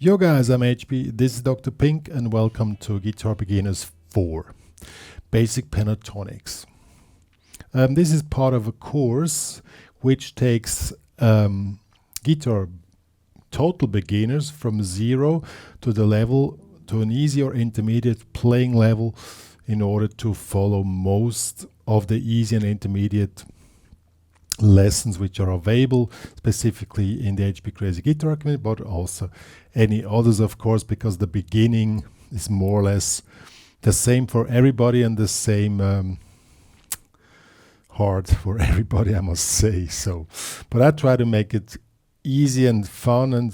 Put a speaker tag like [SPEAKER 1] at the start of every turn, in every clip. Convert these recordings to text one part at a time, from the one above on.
[SPEAKER 1] Yo guys, I'm HP, this is Dr. Pink and welcome to Guitar Beginners 4, Basic Pentatonics. This is part of a course which takes guitar total beginners from 0 to the level to an easy or intermediate playing level in order to follow most of the easy and intermediate lessons which are available specifically in the HPCrazy guitar community, but also any others, of course, because the beginning is more or less the same for everybody and the same hard for everybody, I must say. So, but I try to make it easy and fun, and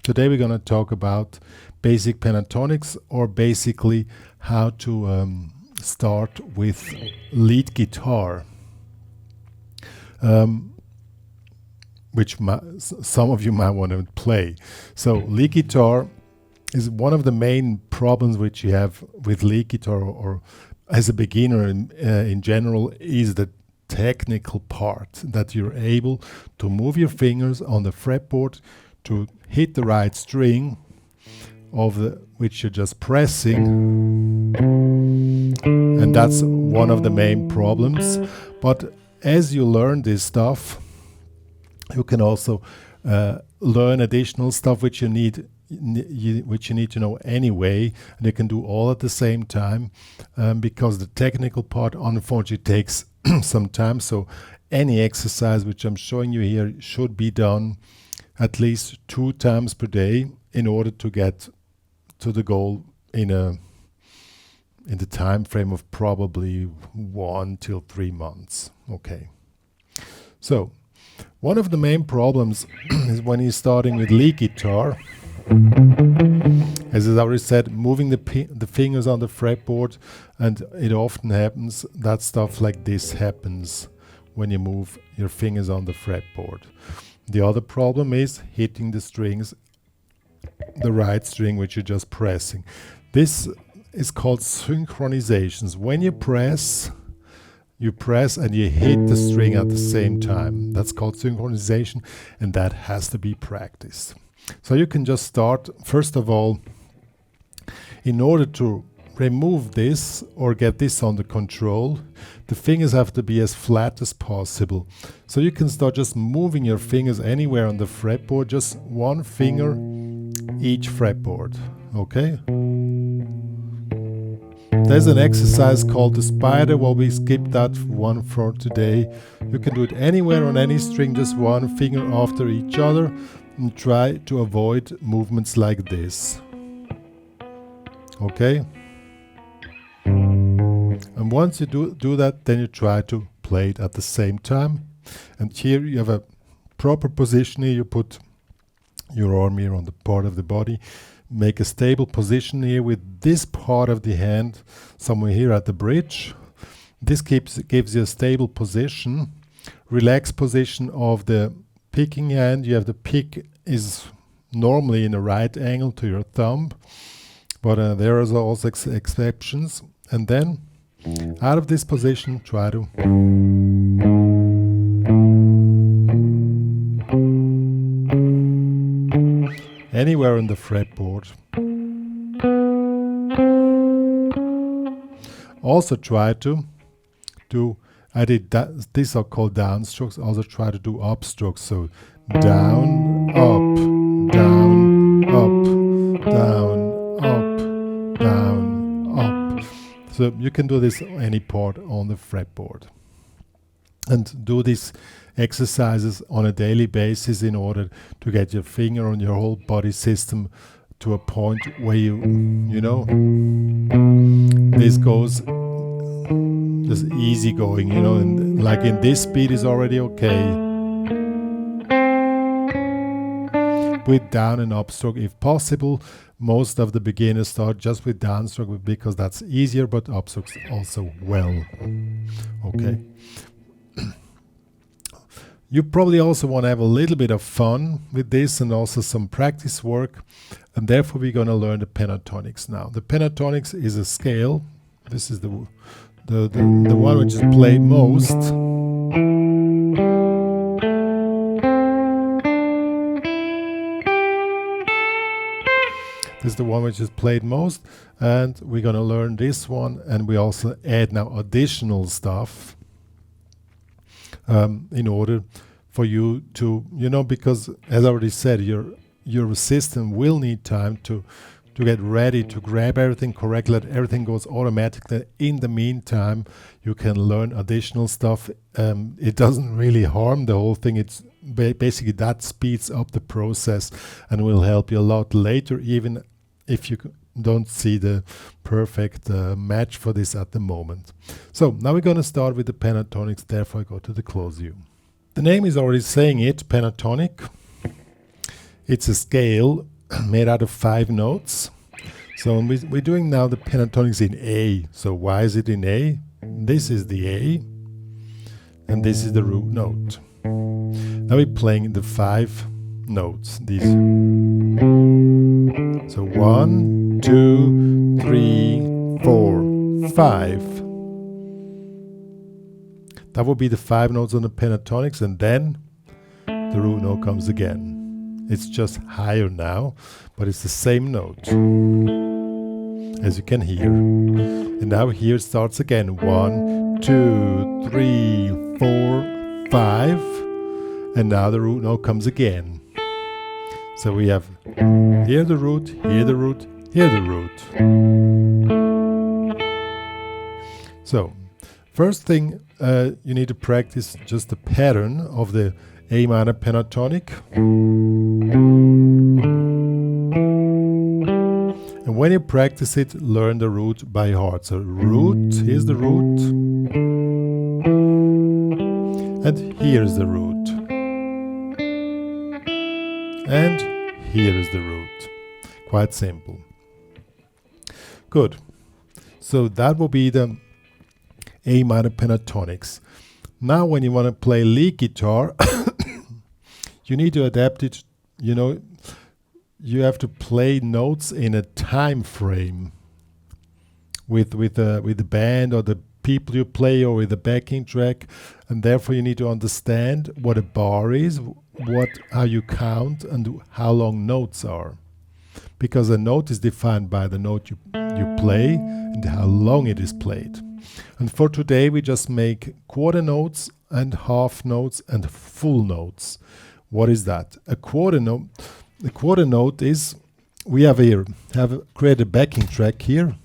[SPEAKER 1] today we're going to talk about basic pentatonics, or basically how to start with lead guitar. Which some of you might want to play. So lead guitar is one of the main problems which you have with lead guitar, or as a beginner in general, is the technical part, that you're able to move your fingers on the fretboard to hit the right string of which you're just pressing, and that's one of the main problems. But as you learn this stuff, you can also learn additional stuff which you need to know anyway, and you can do all at the same time, because the technical part unfortunately takes some time. So any exercise which I'm showing you here should be done at least 2 times per day in order to get to the goal in the time frame of probably 1 till 3 months. Okay, so one of the main problems is when you're starting with lead guitar, as I already said, moving the fingers on the fretboard, and it often happens that stuff like this happens when you move your fingers on the fretboard. The other problem is hitting the strings, the right string which you're just pressing. This is called synchronizations. When you press and you hit the string at the same time. That's called synchronization, and that has to be practiced. So you can just start, first of all, in order to remove this or get this under control, the fingers have to be as flat as possible. So you can start just moving your fingers anywhere on the fretboard, just one finger each fretboard, okay? There's an exercise called the spider. Well, we skipped that one for today. You can do it anywhere on any string, just one finger after each other, and try to avoid movements like this. Okay? And once you do that, then you try to play it at the same time. And here you have a proper position here. You put your arm here on the part of the body. Make a stable position here with this part of the hand somewhere here at the bridge. This gives you a stable position. Relaxed position of the picking hand. You have the pick is normally in a right angle to your thumb, but there are also exceptions. And then out of this position, try to anywhere on the fretboard. Also try to do, these are called downstrokes, also try to do upstrokes. So down, up, down, up, down, up, down, up. So you can do this on any part on the fretboard. And do these exercises on a daily basis in order to get your finger on your whole body system to a point where you know, this goes just easy going, you know, and like in this speed is already okay. With down and upstroke if possible. Most of the beginners start just with downstroke because that's easier, but upstrokes also well. Okay. You probably also want to have a little bit of fun with this and also some practice work, and therefore we're going to learn the pentatonics now. The pentatonics is a scale. This is the one which is played most. is the one which is played most, and we're gonna learn this one, and we also add now additional stuff in order for you to, because as I already said, your system will need time to get ready to grab everything correctly, that everything goes automatically. In the meantime, you can learn additional stuff. It doesn't really harm the whole thing. It's basically that speeds up the process and will help you a lot later, even if you don't see the perfect match for this at the moment. So now we're going to start with the pentatonics. Therefore, I go to the close view. The name is already saying it, pentatonic. It's a scale made out of 5 notes. So we're doing now the pentatonics in A. So why is it in A? This is the A, and this is the root note. Now we're playing the 5 notes. These. So 1, 2, 3, 4, 5. That will be the 5 notes on the pentatonics, and then the root note comes again. It's just higher now, but it's the same note, as you can hear. And now here it starts again. 1, 2, 3, 4, 5. And now the root note comes again. So we have here the root, here the root, here the root. So first thing you need to practice just the pattern of the A minor pentatonic. And when you practice it, learn the root by heart. So root, here's the root. And here's the root. And here is the root. Quite simple. Good. So that will be the A minor pentatonics. Now when you want to play lead guitar, you need to adapt it, you have to play notes in a time frame with the band or the people you play, or with the backing track, and therefore you need to understand what a bar is, how you count, and how long notes are, because a note is defined by the note you play and how long it is played. And for today we just make quarter notes and half notes and full notes. What is that? A quarter note. The quarter note is, we have created a backing track here.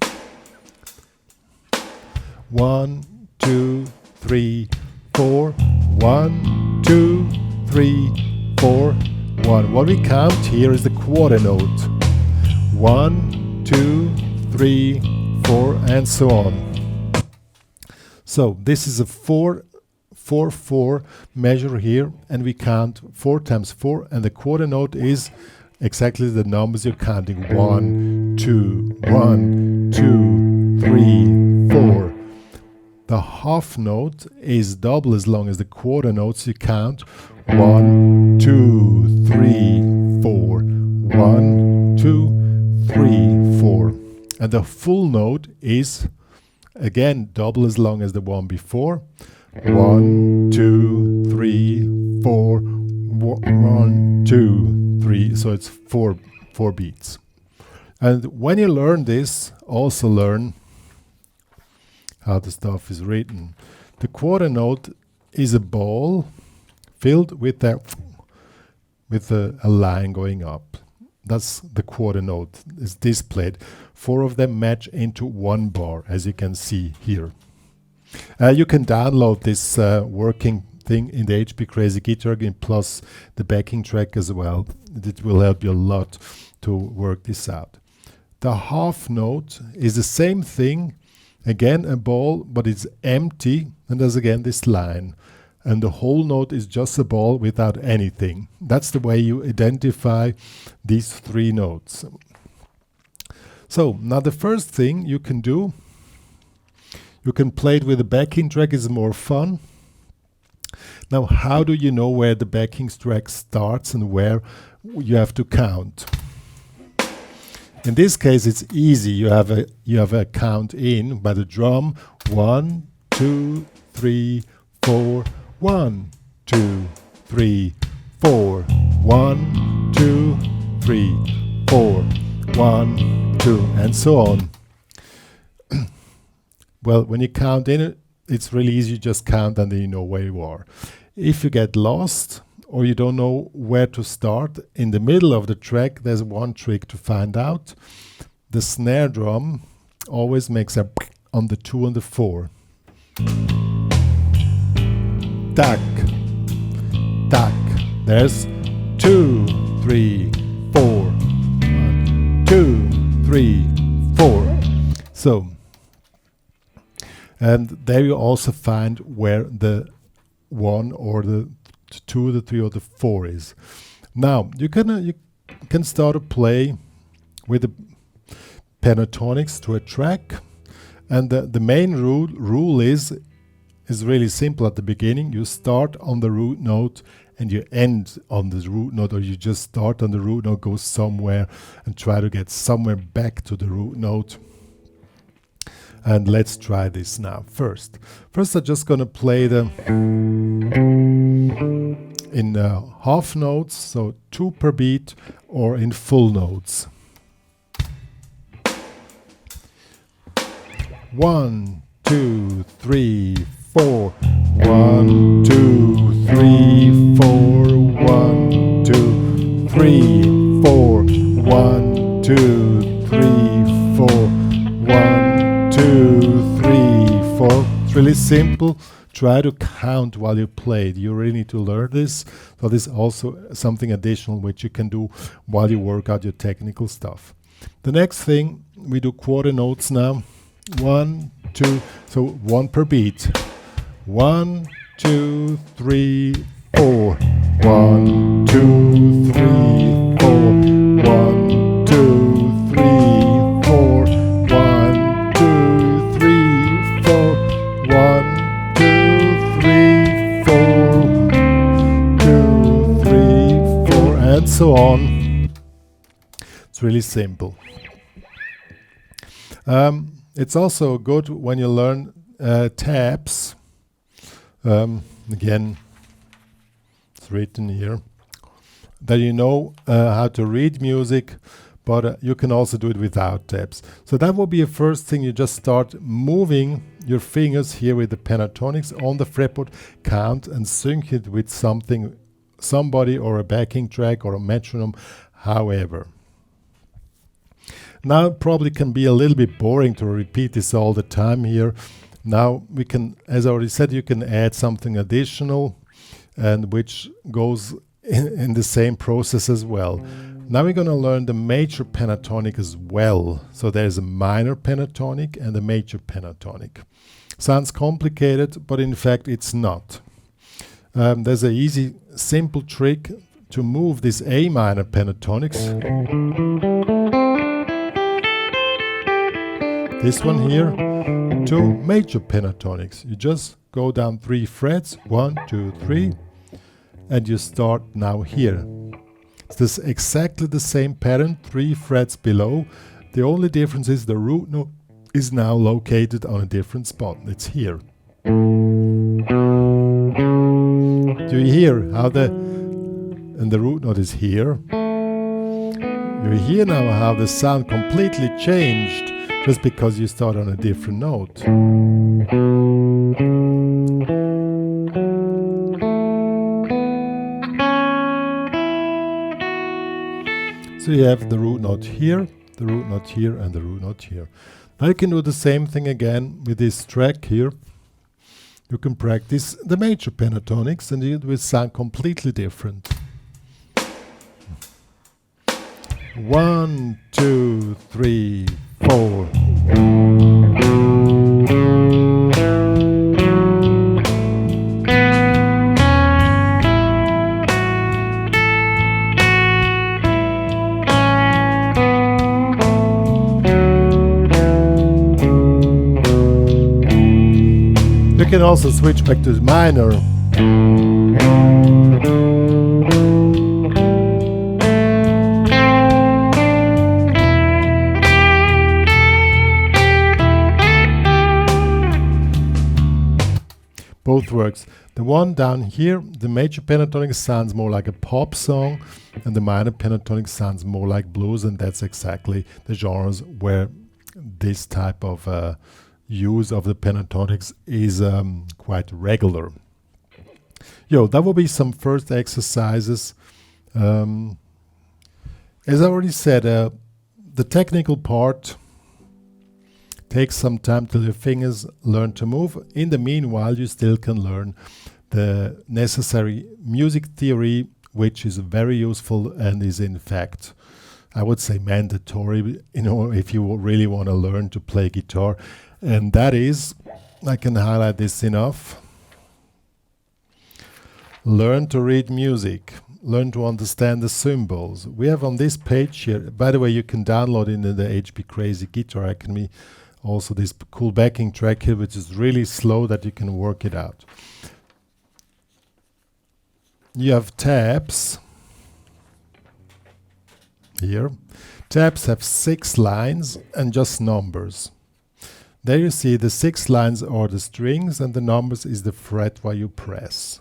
[SPEAKER 1] 1, 2, 3, 4. 1, 2, 3, 4. 1. What we count here is the quarter note. 1, 2, 3, 4, and so on. So this is a 4/4 measure here, and we count 4 times 4, and the quarter note is exactly the numbers you're counting. 1, 2, 1, 2, 3, 4. The half note is double as long as the quarter notes. You count 1, 2, 3, 4. 1, 2, 3, 4. And the full note is again double as long as the one before. 1, 2, 3, 4. 1, 2, 3. So it's four beats. And when you learn this, also learn how the stuff is written. The quarter note is a ball filled with a line going up. That's the quarter note. It's displayed. 4 of them match into 1 bar, as you can see here. You can download this working thing in the HPCrazy guitar game, plus the backing track as well. It will help you a lot to work this out. The half note is the same thing. Again, a ball, but it's empty, and there's again this line. And the whole note is just a ball without anything. That's the way you identify these 3 notes. So now the first thing you can do, you can play it with a backing track. It's more fun. Now, how do you know where the backing track starts and where you have to count? In this case, it's easy. You have a count in by the drum. 1, 2, 3, 4. 1, 2, 3, 4. 1, 2, 3, 4. 1, 2, and so on. Well, when you count in it, it's really easy. You just count and then you know where you are. If you get lost or you don't know where to start, in the middle of the track, there's one trick to find out. The snare drum always makes a on the 2 and the 4. Tack, tack. There's 2, 3, 4. 1, 2, 3, 4. So, and there you also find where the 1 or the 2, the 3 or the 4 is. Now you can start to play with the pentatonics to a track, and the main rule is really simple. At the beginning you start on the root note and you end on the root note, or you just start on the root note, go somewhere and try to get somewhere back to the root note. And let's try this now. First I'm just gonna play them in half notes, so 2 per beat, or in full notes. 1, 2, 3, 4. 1, 2, 3, 4. 1, 2, 3, 4. 1, 2, 3, 4. 1, 2, 3, 4. It's really simple. Try to count while you play. You really need to learn this. So this is also something additional which you can do while you work out your technical stuff. The next thing, we do quarter notes now. 1, 2, so 1 per beat. 1, 2, 3, 4. 1, 2, 3, 4. 1, 2, 3, 4. 1, 2, 3, 4. 1, 2, 3, 4. 2, 3, 4, and so on. It's really simple. It's also good when you learn tabs. Again, it's written here, that you know how to read music, but you can also do it without tabs. So that will be a first thing. You just start moving your fingers here with the pentatonics on the fretboard, count and sync it with somebody or a backing track or a metronome, however. Now it probably can be a little bit boring to repeat this all the time here. Now we can, as I already said, you can add something additional, and which goes in the same process as well. Now we're going to learn the major pentatonic as well. So there's a minor pentatonic and a major pentatonic. Sounds complicated, but in fact it's not. There's an easy, simple trick to move this A minor pentatonics. This one here, to major pentatonics. You just go down 3 frets, 1, 2, 3, and you start now here. It's exactly the same pattern, 3 frets below. The only difference is the root note is now located on a different spot. It's here. Do you hear how and the root note is here? You hear now how the sound completely changed just because you start on a different note. So you have the root note here, the root note here, and the root note here. Now you can do the same thing again with this track here. You can practice the major pentatonics and it will sound completely different. 1, 2, 3, 4. You can also switch back to the minor. both works. The one down here, the major pentatonic sounds more like a pop song, and the minor pentatonic sounds more like blues, and that's exactly the genres where this type of use of the pentatonics is quite regular. That will be some first exercises. As I already said, the technical part takes some time till your fingers learn to move. In the meanwhile, you still can learn the necessary music theory, which is very useful and is in fact, I would say, mandatory, if you really want to learn to play guitar. And that is, I can highlight this enough, learn to read music. Learn to understand the symbols. We have on this page here, by the way, you can download in the HPCrazy Guitar Academy also this cool backing track here, which is really slow that you can work it out. You have tabs here. Tabs have 6 lines and just numbers. There you see the 6 lines are the strings and the numbers is the fret while you press.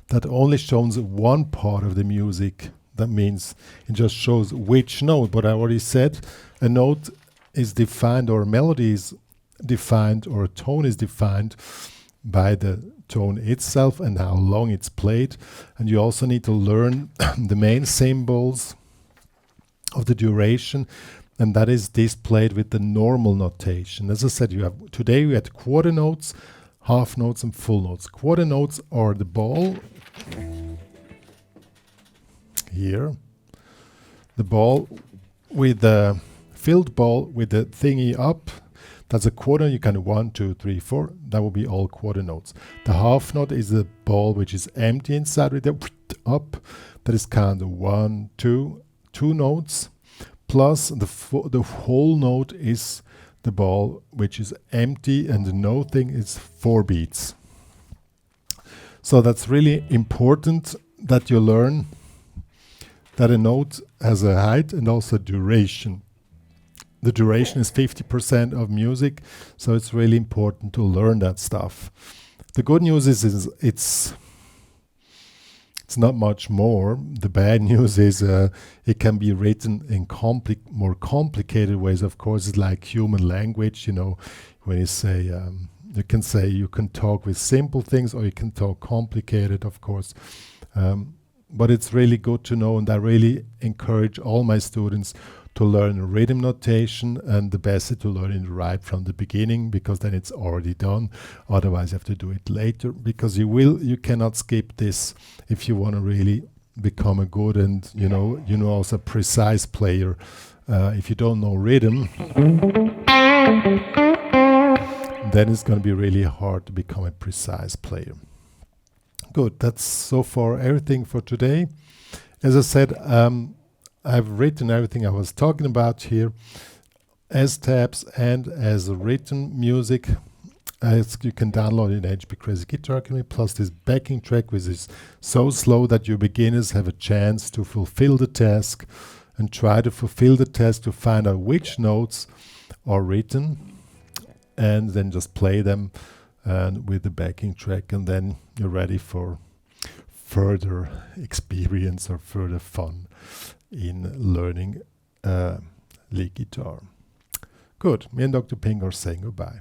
[SPEAKER 1] That only shows one part of the music. That means it just shows which note. But I already said a note is defined, or a melody is defined, or a tone is defined by the tone itself and how long it's played. And you also need to learn the main symbols of the duration, and that is displayed with the normal notation. As I said, today we had quarter notes, half notes and full notes. Quarter notes are the ball here, the ball with the filled ball with the thingy up. That's a quarter. You can 1, 2, 3, 4. That will be all quarter notes. The half note is the ball which is empty inside with the up. That is kind of 1, 2 notes. Plus the whole note is the ball which is empty, and the note thing is 4 beats. So that's really important that you learn that a note has a height and also duration. The duration is 50% of music, so it's really important to learn that stuff. The good news is it's not much more. The bad news is it can be written in more complicated ways. Of course, it's like human language, when you say, you can talk with simple things or you can talk complicated, of course. But it's really good to know, and I really encourage all my students to learn rhythm notation, and the best is to learn it right from the beginning, because then it's already done. Otherwise you have to do it later, because you cannot skip this if you want to really become a good and also precise player. If you don't know rhythm, then it's going to be really hard to become a precise player. Good, that's so far everything for today. As I said, I've written everything I was talking about here as tabs and as written music. As you can download in HPCrazy Guitar Academy, plus this backing track, which is so slow that your beginners have a chance to fulfill the task and try to fulfill the task to find out which notes are written, and then just play them with the backing track, and then you're ready for further experience or further fun in learning lead guitar. Good. Me and Dr. Ping are saying goodbye.